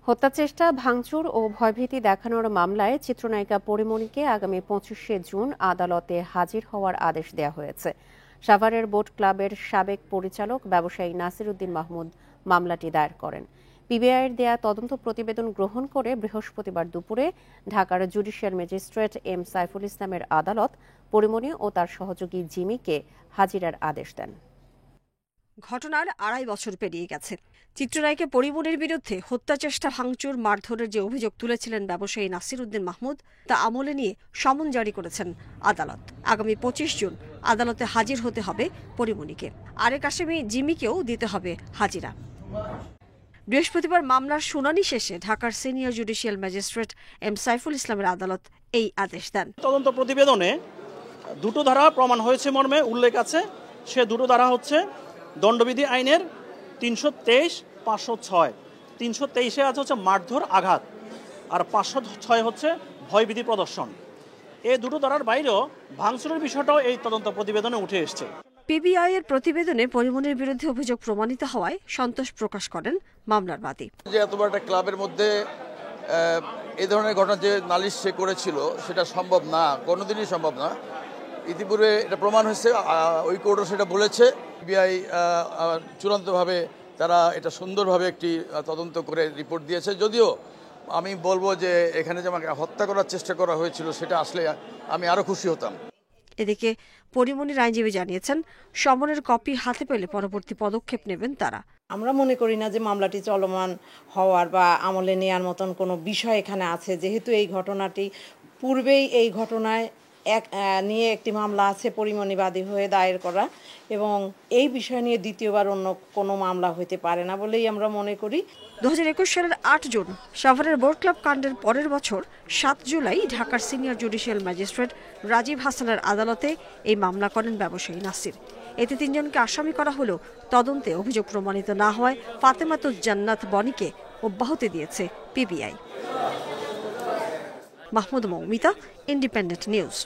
হত্যাচেষ্টা, ভাঙচুর ও ভয়ভীতি দেখানোর মামলায় চিত্রনায়িকা পরীমণিকে আগামী 25শে জুন আদালতে হাজির হওয়ার আদেশ দেওয়া হয়েছে। সাভারের বোট ক্লাবের সাবেক পরিচালক ব্যবসায়ী নাসির উদ্দিন মাহমুদ মামলাটি দায়ের করেন। পিবিআইয়ের দেয়া তদন্ত প্রতিবেদন গ্রহণ করে বৃহস্পতিবার দুপুরে ঢাকার জুডিশিয়াল ম্যাজিস্ট্রেট এম সাইফুল ইসলামের আদালত পরীমণি ও তার সহযোগী জিমিকে হাজিরার আদেশ দেন। ঘটনার 2.5 বছর পেরিয়ে গেছে। চিত্রনায়িকা পরীমণির বিরুদ্ধে হত্যাচেষ্টা, ভাঙচুর, মারধরের যে অভিযোগ তুলেছিলেন ব্যবসায়ী নাসির উদ্দিন মাহমুদ, তা আমলে নিয়ে সমন জারি করেছেন আদালত। আগামী 25 জুন আদালতে হাজির হতে হবে পরীমণিকে। আরেক আসামি জিমিকেও দিতে হবে হাজিরা। বৃহস্পতিবার মামলার শুনানি শেষে ঢাকার senior judicial magistrate M Saiful ইসলামের আদালত এই আদেশ দেন। তদন্ত প্রতিবেদনে দুটো ধারা প্রমাণ হয়েছে মর্মে উল্লেখ আছে। সে দুটো ধারা হচ্ছে দণ্ডবিধি আইনের 323, 506। 323-এ আছে হচ্ছে মারধর, আঘাত, আর 506 হচ্ছে ভয়ভীতি প্রদর্শন। এই দুটো ধারার বাইরেও ভাঙচুরের বিষয়টাও এই তদন্ত প্রতিবেদনে উঠে এসেছে। পিবিআই এর প্রতিবেদনে পরীমণির বিরুদ্ধে অভিযোগ প্রমাণিত হওয়ায় সন্তোষ প্রকাশ করেন মামলার বাদী। যে এত বড় একটা ক্লাবের মধ্যে এই ধরনের ঘটনা যে নালিশ সে করেছিল সেটা সম্ভব না, কোনোদিনই সম্ভব না। ইতিপূর্বে এটা প্রমাণ হয়েছে, ওই কোর্টও সেটা বলেছে। পিবিআই চূড়ান্তভাবে তারা এটা সুন্দরভাবে একটি তদন্ত করে রিপোর্ট দিয়েছে। যদিও আমি বলবো যে এখানে যে আমাকে হত্যা করার চেষ্টা করা হয়েছিল সেটা আসলে আমি আরো খুশি হতাম। এদিকে পরীমণির আইনজীবী জানিয়েছেন, সমনের কপি হাতে পেলে পরবর্তী পদক্ষেপ নেবেন তারা। আমরা মনে করি না যে মামলাটি চলমান হওয়ার বা আমলে নেওয়ার মতন কোনো বিষয় এখানে আছে, যেহেতু এই ঘটনাটি পূর্বেই এই ঘটনায় নিয়ে একটি মামলা আছে পরীমণি বাদী হয়ে দায়ের করা, এবং এই বিষয় নিয়ে দ্বিতীয়বার অন্য কোনো মামলা হতে পারে না বলেই আমরা মনে করি। 2021 সালের 8 জুন সাভারের বোট ক্লাব কাণ্ডের পরের বছর 7 জুলাই ঢাকার সিনিয়র জুডিশিয়াল ম্যাজিস্ট্রেট রাজীব হাসানের আদালতে এই মামলা করেন ব্যবসায়ী নাসির। এতে 3 জনকে আসামি করা হলেও তদন্তে অভিযোগ প্রমাণিত না হওয়ায় ফাতেমাতুজ জান্নাত বনিকে অব্যাহতি দিয়েছে PBI. Mahmud Moumita, independent news.